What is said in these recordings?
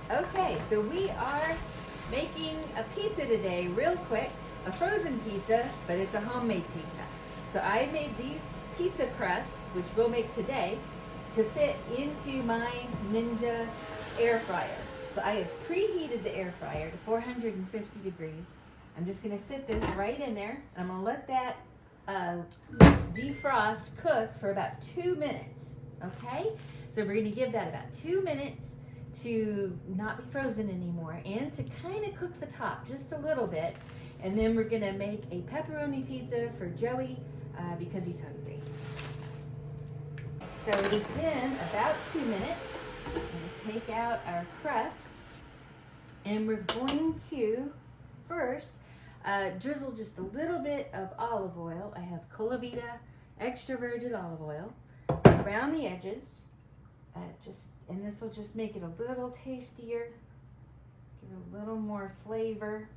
Okay, so we are making a pizza today, real quick. A frozen pizza, but it's a homemade pizza. So I made these pizza crusts, which we'll make today, to fit into my Ninja air fryer. So I have preheated the air fryer to 450 degrees. I'm just gonna sit this right in there. I'm gonna let that defrost, cook for about 2 minutes, okay? So we're gonna give that about 2 minutes to not be frozen anymore and to kind of cook the top just a little bit. And then we're gonna make a pepperoni pizza for Joey because he's hungry. So it's been about 2 minutes. I'm gonna take out our crust and we're going to first drizzle just a little bit of olive oil. I have Colavita extra virgin olive oil around the edges. And this will just make it a little tastier, give it a little more flavor.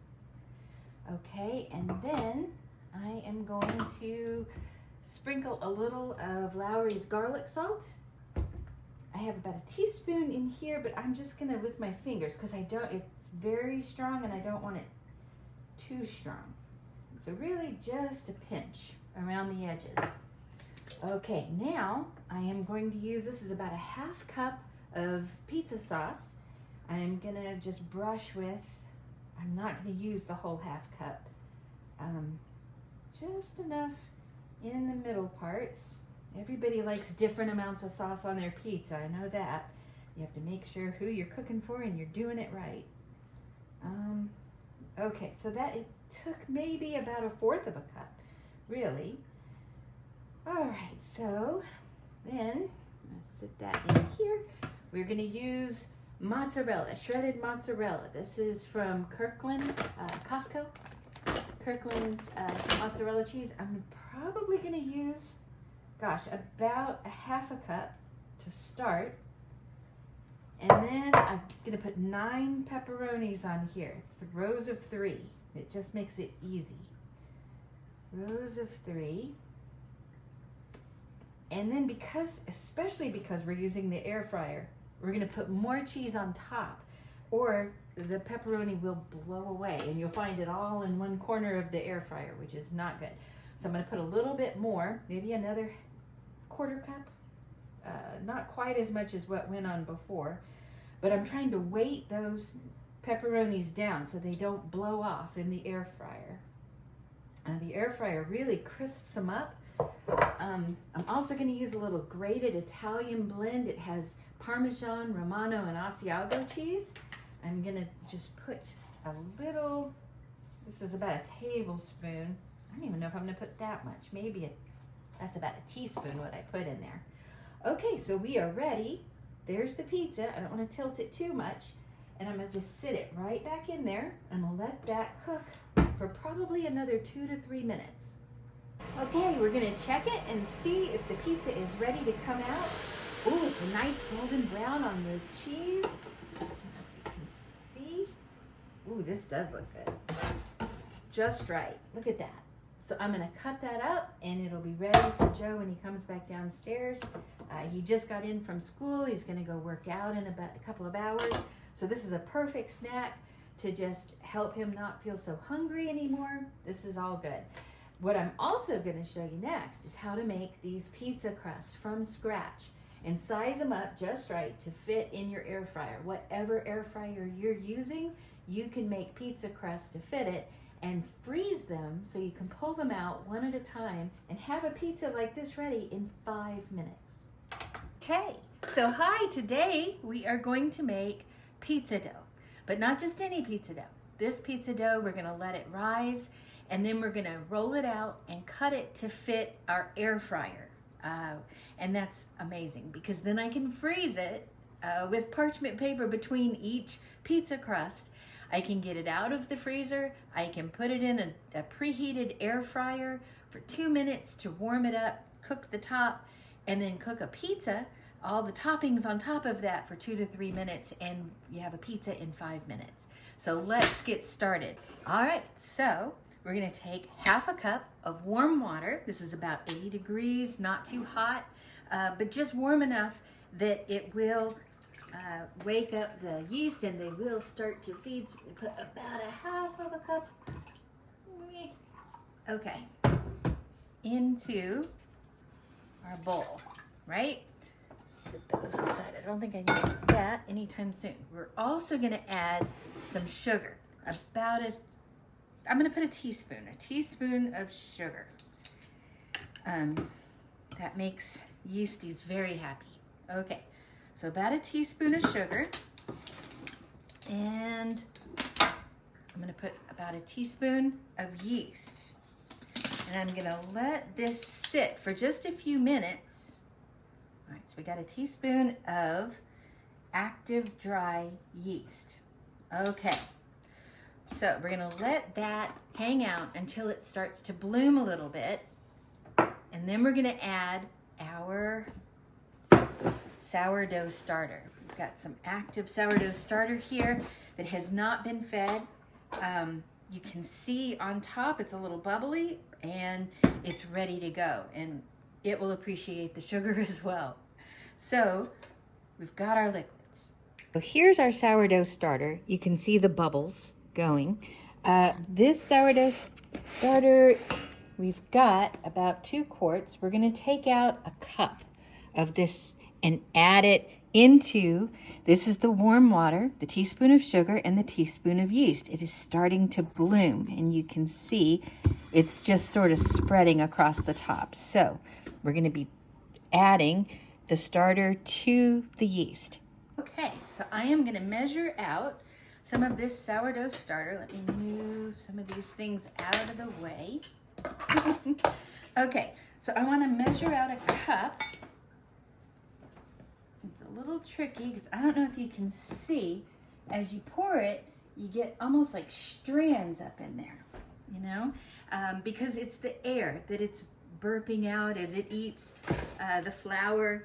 Okay, and then I am going to sprinkle a little of Lowry's garlic salt. I have about a teaspoon in here, but I'm just gonna with my fingers because it's very strong and I don't want it too strong. So really just a pinch around the edges. Okay, now I am going to use, this is about a half cup of pizza sauce. I'm gonna just brush with, I'm not gonna use the whole half cup, just enough in the middle parts. Everybody likes different amounts of sauce on their pizza, I know that. You have to make sure who you're cooking for and you're doing it right. Okay, so that it took maybe about 1/4 of a cup, really. All right, so then let's sit that in here. We're gonna use mozzarella, shredded mozzarella. This is from Kirkland, Costco. Kirkland mozzarella cheese. I'm probably gonna use, gosh, about a half a cup to start. And then I'm gonna put 9 pepperonis on here, rows of 3. It just makes it easy. Rows of 3. And then especially because we're using the air fryer, we're gonna put more cheese on top or the pepperoni will blow away and you'll find it all in one corner of the air fryer, which is not good. So I'm gonna put a little bit more, maybe another 1/4 cup. Not quite as much as what went on before, but I'm trying to weight those pepperonis down so they don't blow off in the air fryer. The air fryer really crisps them up. I'm also going to use a little grated Italian blend. It has Parmesan, Romano, and Asiago cheese. I'm going to just put just a little, this is about a tablespoon. I don't even know if I'm going to put that much. Maybe that's about a teaspoon what I put in there. Okay, so we are ready. There's the pizza. I don't want to tilt it too much. And I'm going to just sit it right back in there. And we'll let that cook for probably another 2 to 3 minutes. Okay, we're gonna check it and see if the pizza is ready to come out. Oh, it's a nice golden brown on the cheese. I don't know if you can see. Ooh, this does look good. Just right, look at that. So I'm gonna cut that up and it'll be ready for Joe when he comes back downstairs. He just got in from school. He's gonna go work out in about a couple of hours. So this is a perfect snack to just help him not feel so hungry anymore. This is all good. What I'm also going to show you next is how to make these pizza crusts from scratch and size them up just right to fit in your air fryer. Whatever air fryer you're using, you can make pizza crusts to fit it and freeze them so you can pull them out one at a time and have a pizza like this ready in 5 minutes. Okay, so hi, today we are going to make pizza dough, but not just any pizza dough. This pizza dough, we're going to let it rise and then we're gonna roll it out and cut it to fit our air fryer. And that's amazing because then I can freeze it with parchment paper between each pizza crust. I can get it out of the freezer. I can put it in a preheated air fryer for 2 minutes to warm it up, cook the top, and then cook a pizza, all the toppings on top of that for 2 to 3 minutes, and you have a pizza in 5 minutes. So let's get started. All right, so we're gonna take half a cup of warm water. This is about 80 degrees, not too hot, but just warm enough that it will wake up the yeast and they will start to feed. So we put about a half of a cup, okay, into our bowl, right? Set those aside. I don't think I need that anytime soon. We're also going to add some sugar. I'm going to put a teaspoon of sugar. That makes yeasties very happy. Okay, so about a teaspoon of sugar, and I'm going to put about a teaspoon of yeast. And I'm going to let this sit for just a few minutes. All right, so we got a teaspoon of active dry yeast. Okay, so we're going to let that hang out until it starts to bloom a little bit. And then we're going to add our sourdough starter. We've got some active sourdough starter here that has not been fed. You can see on top it's a little bubbly and it's ready to go, and it will appreciate the sugar as well. So we've got our liquids. So here's our sourdough starter. You can see the bubbles going. This sourdough starter, we've got about 2 quarts. We're going to take out a cup of this and add it into, this is the warm water, the teaspoon of sugar, and the teaspoon of yeast. It is starting to bloom, and you can see it's just sort of spreading across the top. So we're going to be adding the starter to the yeast. Okay, so I am going to measure out some of this sourdough starter. Let me move some of these things out of the way. Okay, so I want to measure out a cup. It's a little tricky because I don't know if you can see, as you pour it, you get almost like strands up in there, you know, because it's the air that it's burping out as it eats the flour,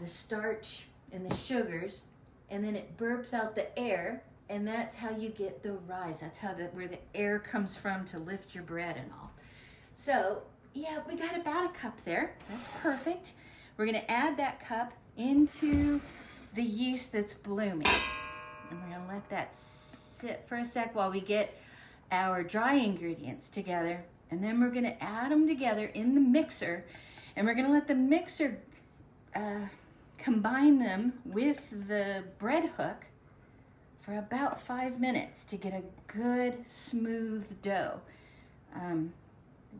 the starch, and the sugars, and then it burps out the air, and that's how you get the rise. That's how where the air comes from to lift your bread and all. So yeah, we got about a cup there. That's perfect. We're going to add that cup into the yeast that's blooming, and we're going to let that sit for a sec while we get our dry ingredients together, and then we're going to add them together in the mixer, and we're going to let the mixer combine them with the bread hook for about 5 minutes to get a good smooth dough.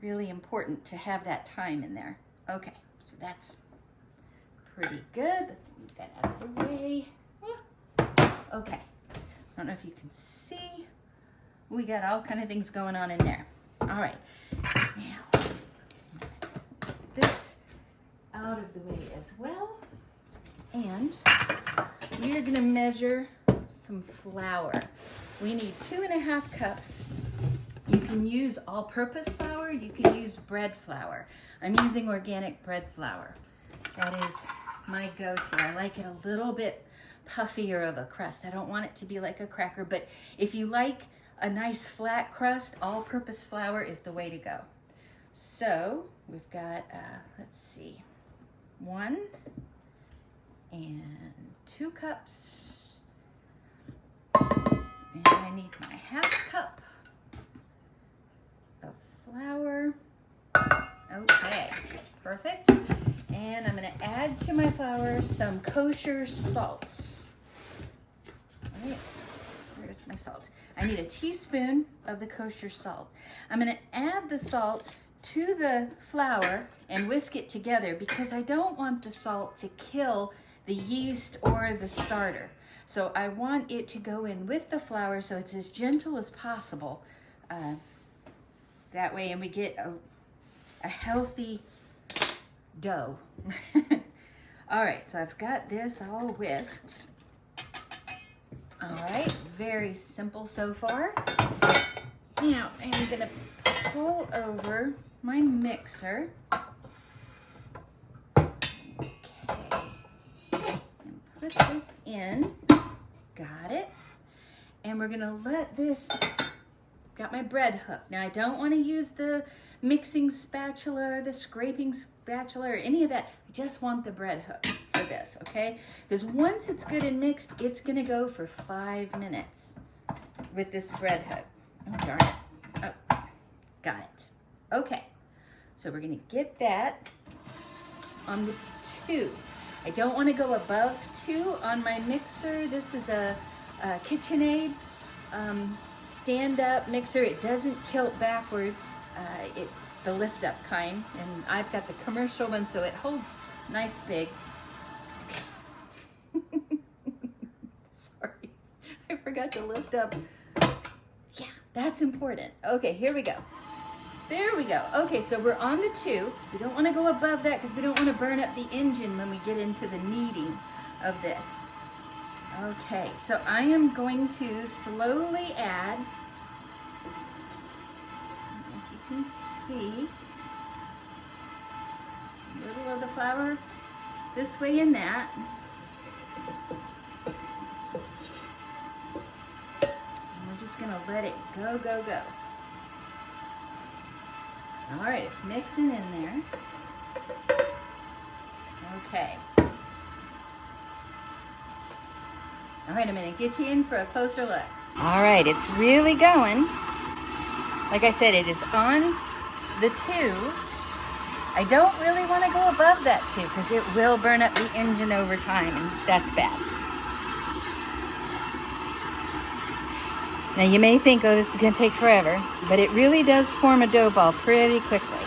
Really important to have that time in there. Okay, so that's pretty good. Let's move that out of the way. Okay, I don't know if you can see. We got all kind of things going on in there. All right, now put this out of the way as well. And we're gonna measure some flour. We need 2.5 cups. You can use all-purpose flour, you can use bread flour. I'm using organic bread flour. That is my go-to. I like it a little bit puffier of a crust. I don't want it to be like a cracker, but if you like a nice flat crust, all-purpose flour is the way to go. So we've got, let's see, 1 and 2 cups. And I need my 1/2 cup of flour. Okay, perfect. And I'm going to add to my flour some kosher salt. All right, where's my salt? I need a teaspoon of the kosher salt. I'm going to add the salt to the flour and whisk it together because I don't want the salt to kill the yeast or the starter. So I want it to go in with the flour so it's as gentle as possible. That way, and we get a healthy dough. All right, so I've got this all whisked. All right, very simple so far. Now I'm gonna pull over my mixer. Okay, and put this in. Got it. And we're gonna let this, got my bread hook. Now I don't wanna use the mixing spatula or the scraping spatula or any of that. I just want the bread hook for this, okay? Because once it's good and mixed, it's gonna go for 5 minutes with this bread hook. Oh, darn it. Oh, got it. Okay, so we're gonna get that on the 2. I don't wanna go above 2 on my mixer. This is a KitchenAid stand-up mixer. It doesn't tilt backwards. It's the lift-up kind, and I've got the commercial one, so it holds nice big. Okay. Sorry, I forgot to lift up. Yeah, that's important. Okay, here we go. There we go. Okay, so we're on the 2. We don't want to go above that because we don't want to burn up the engine when we get into the kneading of this. Okay, so I am going to slowly add, if you can see, a little of the flour this way and that. And we're just gonna let it go, go, go. All right, it's mixing in there. Okay. All right, I'm gonna get you in for a closer look. All right, it's really going. Like I said, it is on the 2. I don't really want to go above that 2 because it will burn up the engine over time, and that's bad. Now you may think, oh, this is going to take forever, but it really does form a dough ball pretty quickly.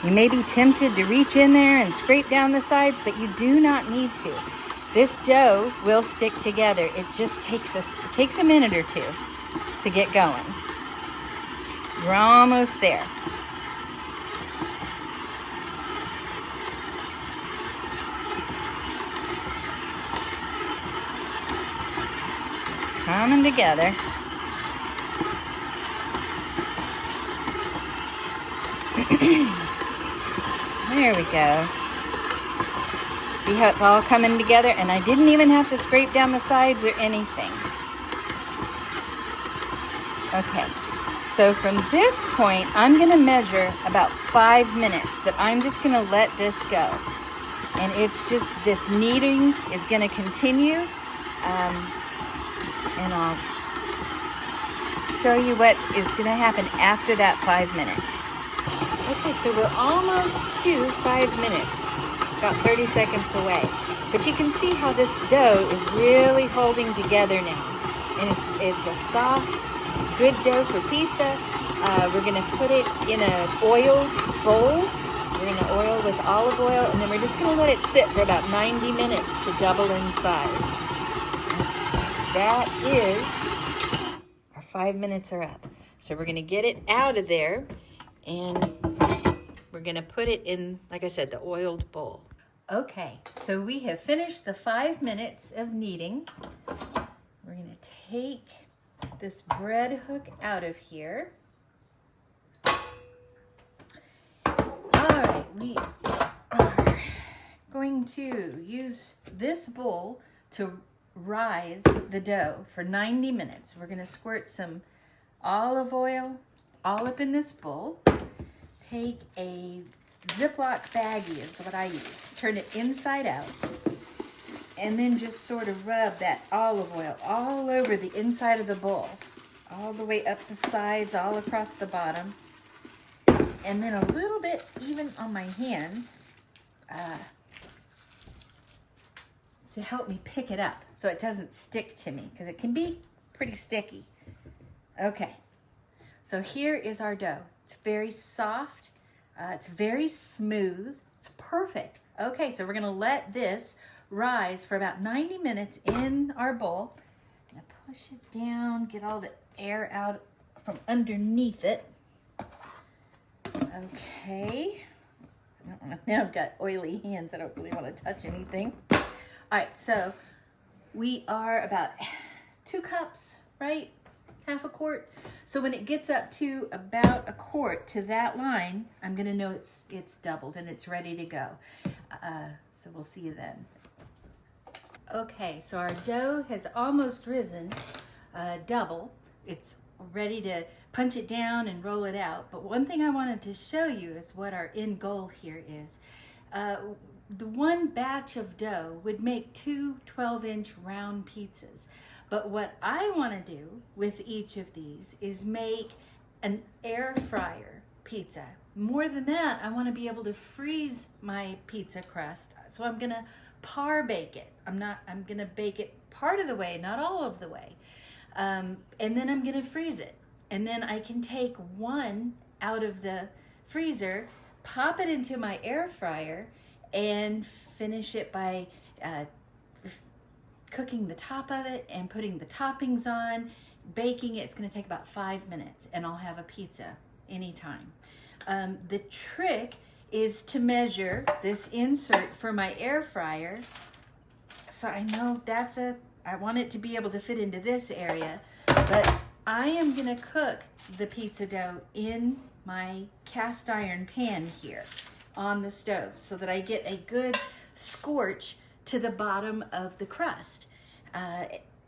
You may be tempted to reach in there and scrape down the sides, but you do not need to. This dough will stick together. It just takes a minute or 2 to get going. We're almost there. It's coming together. There we go. See how it's all coming together? And I didn't even have to scrape down the sides or anything. Okay, so from this point, I'm gonna measure about 5 minutes that I'm just gonna let this go. And it's just, this kneading is gonna continue. And I'll show you what is gonna happen after that 5 minutes. Okay, so we're almost to 5 minutes. About 30 seconds away. But you can see how this dough is really holding together now. And it's a soft, good dough for pizza. We're going to put it in an oiled bowl. We're going to oil with olive oil, and then we're just going to let it sit for about 90 minutes to double in size. That is, our 5 minutes are up. So we're going to get it out of there, and we're going to put it in, like I said, the oiled bowl. Okay, so we have finished the 5 minutes of kneading. We're going to take this bread hook out of here. All right, we are going to use this bowl to rise the dough for 90 minutes. We're going to squirt some olive oil all up in this bowl. Take a Ziploc baggie is what I use. Turn it inside out. And then just sort of rub that olive oil all over the inside of the bowl. All the way up the sides, all across the bottom. And then a little bit even on my hands to help me pick it up so it doesn't stick to me, because it can be pretty sticky. Okay, so here is our dough. It's very soft. It's very smooth. It's perfect. Okay, so we're going to let this rise for about 90 minutes in our bowl. I'm going to push it down, get all the air out from underneath it. Okay. Now I've got oily hands. I don't really want to touch anything. All right, so we are about 2 cups, right? Half a quart. So when it gets up to about a quart to that line, I'm gonna know it's doubled and it's ready to go. So we'll see you then. Okay, so our dough has almost risen double. It's ready to punch it down and roll it out. But one thing I wanted to show you is what our end goal here is. the one batch of dough would make 2 12-inch round pizzas. But what I want to do with each of these is make an air fryer pizza. More than that, I want to be able to freeze my pizza crust. So I'm going to par bake it. I'm going to bake it part of the way, not all of the way. And then I'm going to freeze it. And then I can take one out of the freezer, pop it into my air fryer, and finish it by cooking the top of it and putting the toppings on, baking it. It's going to take about 5 minutes, and I'll have a pizza anytime. The trick is to measure this insert for my air fryer. So I know I want it to be able to fit into this area, but I am going to cook the pizza dough in my cast iron pan here on the stove so that I get a good scorch to the bottom of the crust.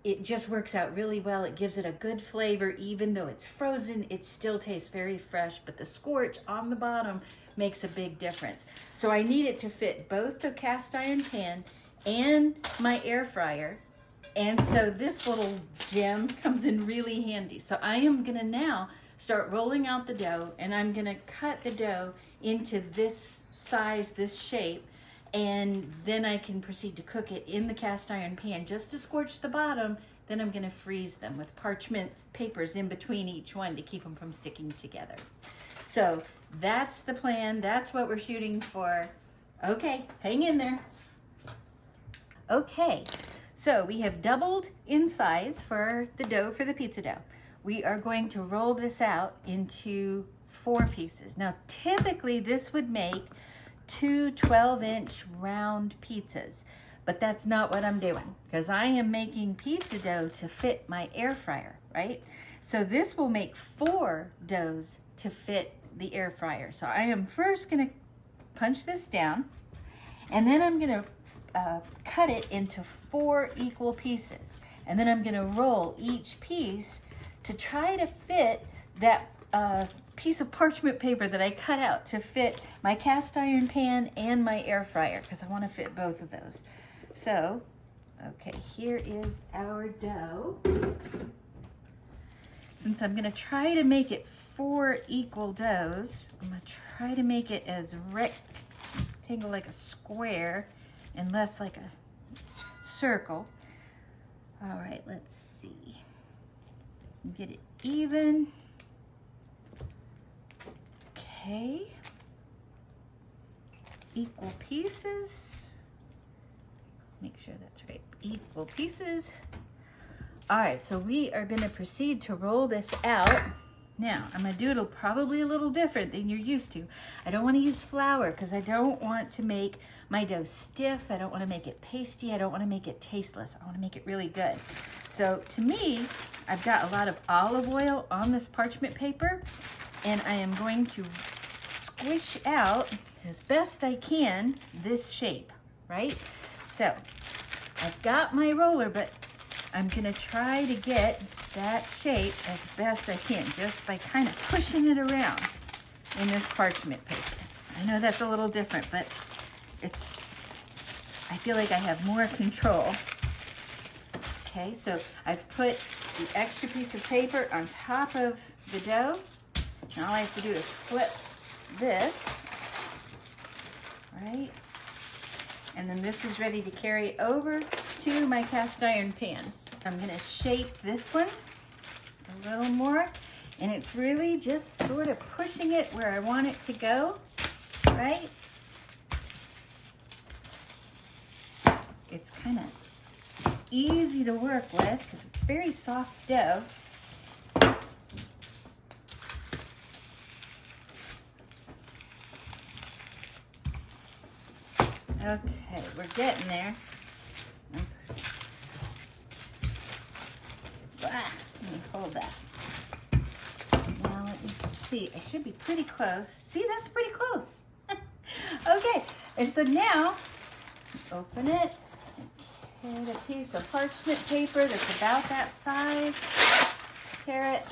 It just works out really well. It gives it a good flavor. Even though it's frozen, it still tastes very fresh, but the scorch on the bottom makes a big difference. So I need it to fit both the cast iron pan and my air fryer. And so this little gem comes in really handy. So I am gonna now start rolling out the dough, and I'm gonna cut the dough into this size, this shape, and then I can proceed to cook it in the cast iron pan just to scorch the bottom. Then I'm gonna freeze them with parchment papers in between each one to keep them from sticking together. So that's the plan, that's what we're shooting for. Okay, hang in there. Okay, so we have doubled in size for the dough for the pizza dough. We are going to roll this out into 4 pieces. Now, typically this would make 2 12-inch round pizzas, but that's not what I'm doing because I am making pizza dough to fit my air fryer, right? So this will make 4 doughs to fit the air fryer. So I am first gonna punch this down, and then I'm gonna cut it into 4 equal pieces. And then I'm gonna roll each piece to try to fit that piece of parchment paper that I cut out to fit my cast iron pan and my air fryer, because I want to fit both of those. So, okay, here is our dough. Since I'm going to try to make it 4 equal doughs, I'm going to try to make it as rectangle, like a square, and less like a circle. All right, let's see. Get it even. Okay. Equal pieces. Make sure that's right. Equal pieces. All right, so we are going to proceed to roll this out. Now, I'm going to do it probably a little different than you're used to. I don't want to use flour because I don't want to make my dough stiff. I don't want to make it pasty. I don't want to make it tasteless. I want to make it really good. So to me, I've got a lot of olive oil on this parchment paper, and I am going to squish out as best I can this shape, right? So I've got my roller, but I'm gonna try to get that shape as best I can just by kind of pushing it around in this parchment paper. I know that's a little different, but I feel like I have more control. Okay, so I've put the extra piece of paper on top of the dough. Now all I have to do is flip this, right? And then this is ready to carry over to my cast iron pan. I'm gonna shape this one a little more, and it's really just sort of pushing it where I want it to go, right? It's easy to work with because it's very soft dough. Okay, we're getting there. Let me hold that. Now let me see. I should be pretty close. See, that's pretty close. Okay, and so now open it and get a piece of parchment paper that's about that size. Tear it.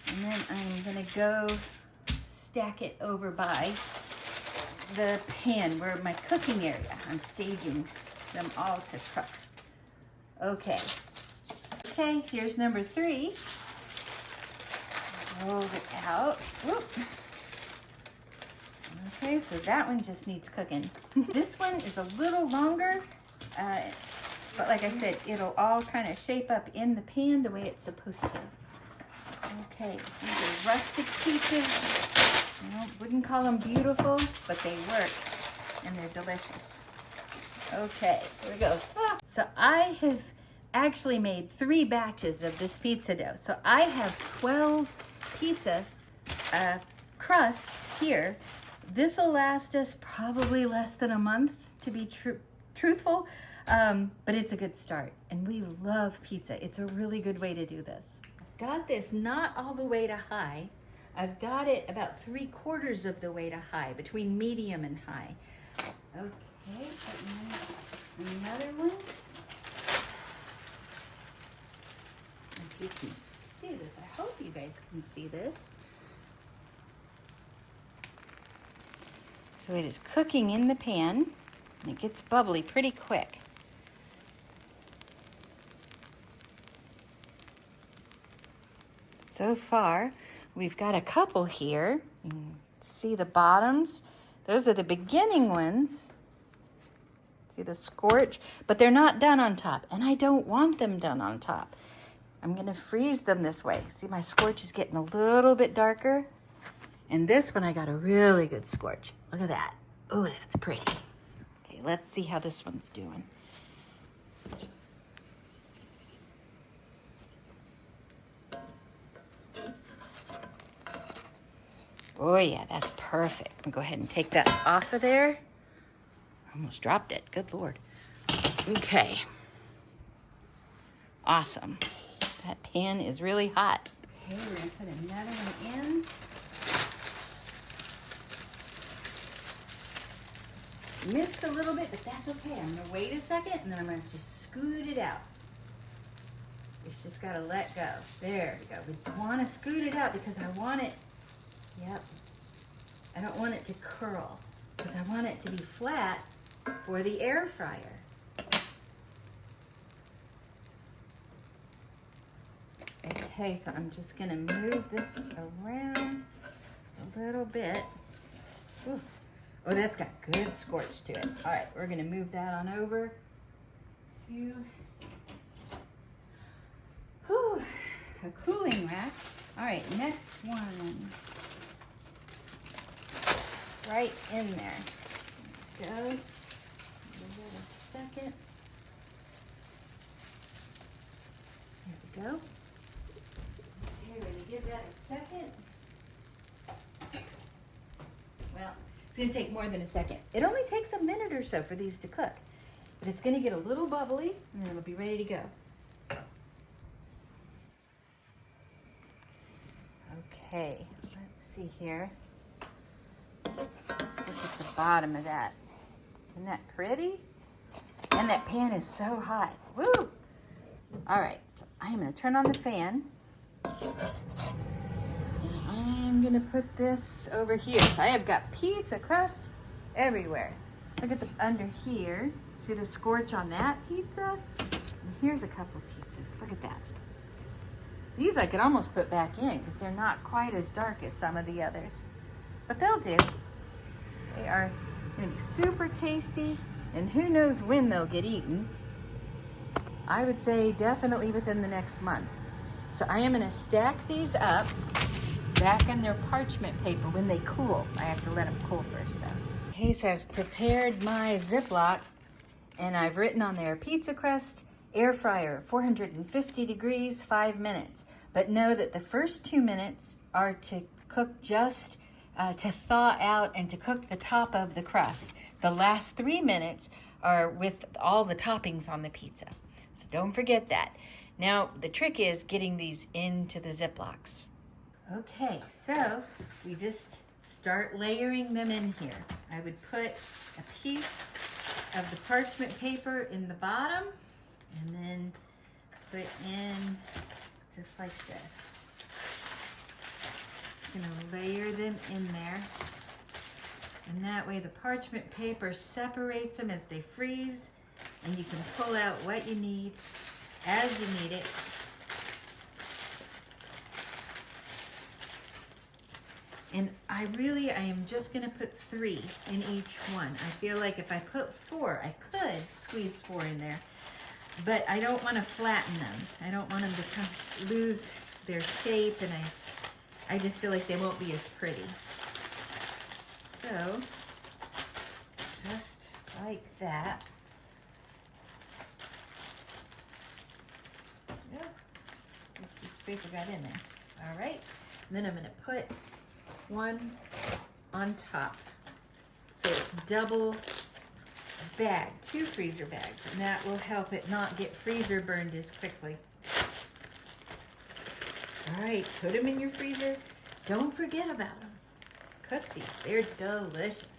And then I'm gonna go stack it over by the pan where my cooking area. I'm staging them all to cook. Okay. Okay, here's number 3. Roll it out. Whoop. Okay, so that one just needs cooking. This one is a little longer, but like I said, it'll all kind of shape up in the pan the way it's supposed to. Okay, these are rustic peaches. Wouldn't call them beautiful, but they work, and they're delicious. Okay, here we go. So I have actually made 3 batches of this pizza dough. So I have 12 pizza crusts here. This will last us probably less than a month, to be truthful, but it's a good start. And we love pizza. It's a really good way to do this. I've got this not all the way to high. I've got it about 3/4 of the way to high, between medium and high. Okay, another one. If you can see this, I hope you guys can see this. So it is cooking in the pan, and it gets bubbly pretty quick. So far, we've got a couple here. You can see the bottoms. Those are the beginning ones. See the scorch? But they're not done on top, and I don't want them done on top. I'm gonna freeze them this way. See, my scorch is getting a little bit darker. And this one, I got a really good scorch. Look at that. Oh, that's pretty. Okay, let's see how this one's doing. Oh yeah, that's perfect. I'm gonna go ahead and take that off of there. Almost dropped it, good Lord. Okay. Awesome. That pan is really hot. Okay, we're gonna put another one in. Missed a little bit, but that's okay. I'm gonna wait a second and then I'm gonna just scoot it out. It's just gotta let go. There we go. We wanna scoot it out because I want it, yep. I don't want it to curl because I want it to be flat for the air fryer. Okay, so I'm just gonna move this around a little bit. Ooh. Oh, that's got good scorch to it. All right, we're gonna move that on over to a cooling rack. All right, next one. Right in there. There we go. Give it a second. There we go. Okay, we're gonna give that a second. Well, it's gonna take more than a second. It only takes a minute or so for these to cook, but it's gonna get a little bubbly and then it'll be ready to go. Okay, let's see here. Let's look at the bottom of that. Isn't that pretty? And that pan is so hot. Woo! All right, I am gonna turn on the fan. I'm gonna put this over here. So I have got pizza crust everywhere. Look at the under here. See the scorch on that pizza? And here's a couple of pizzas. Look at that. These I could almost put back in because they're not quite as dark as some of the others. But they'll do. They are gonna be super tasty, and who knows when they'll get eaten. I would say definitely within the next month. So I am gonna stack these up back in their parchment paper when they cool. I have to let them cool first though. Okay, so I've prepared my Ziploc and I've written on there pizza crust, air fryer, 450 degrees, 5 minutes. But know that the first 2 minutes are to cook just, to thaw out and to cook the top of the crust. The last 3 minutes are with all the toppings on the pizza. So don't forget that. Now, the trick is getting these into the Ziplocs. Okay, so we just start layering them in here. I would put a piece of the parchment paper in the bottom and then put in just like this. Just gonna layer them in there. And that way the parchment paper separates them as they freeze, and you can pull out what you need as you need it. And I am just gonna put 3 in each one. I feel like if I put 4, I could squeeze 4 in there, but I don't wanna flatten them. I don't want them to lose their shape, and I just feel like they won't be as pretty. So, just like that. Oh, each paper got in there. All right, and then I'm gonna put one on top. So it's double bag, 2 freezer bags, and that will help it not get freezer burned as quickly. All right, put them in your freezer. Don't forget about them. Cook these, they're delicious.